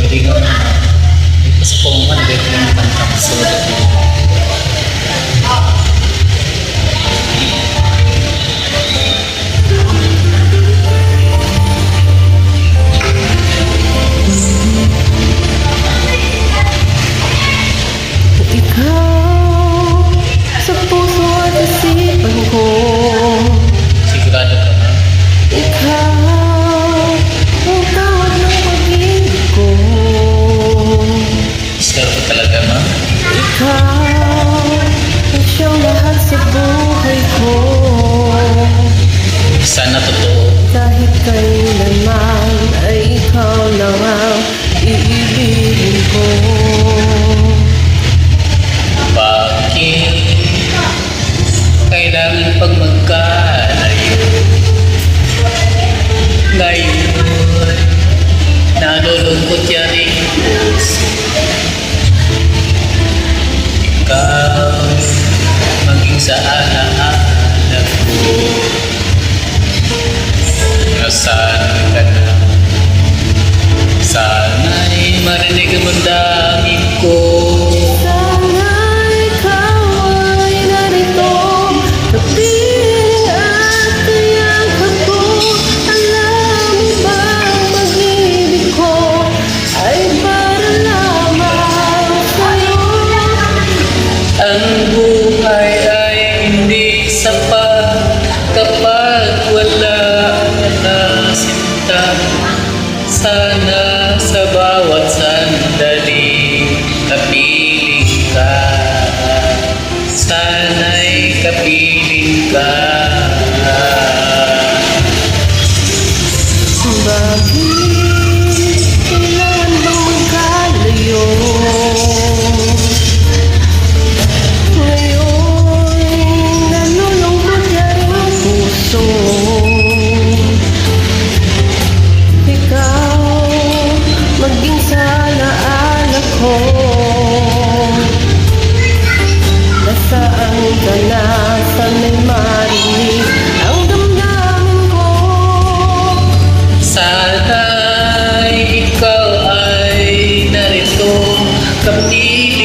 Hindi nga ito sa pumungan, dito yung kantang sulit. Ikaw sa puso at isipan ko. Sigurado ka na? Ikaw ang tawag ng pag-ibig ko. Sure ko talaga, ma? Ikaw ang siyang lahat sa buhay ko. Sana totoo. Kahit kailanman ay ikaw lang ang iibigin ko. Bakit kailangan pag magkalayo? Ngayon, nalulungkot yan ang puso. Ikaw, maging sa alaala ko. Nasaan ka na? Sana'y marinig ang damdamin ko. Sana ikaw ay narito, kapiling at kayangkap ko. Alam mo ba ang pag-ibig ko ay para lamang sa'yo. Ang buhay ay hindi sapat kapag wala na sinta. Sana sa bawat sandali kapiling ka. Sana'y kapiling ka. Bakit kailangan bang magkalayo? Ngayon, nalulungkot yan ang puso. Ikaw, maging sa alaala ko. Nasaan ka na? Sana'y marinig ang damdamin ko. Sana'y ikaw ay narito kapiling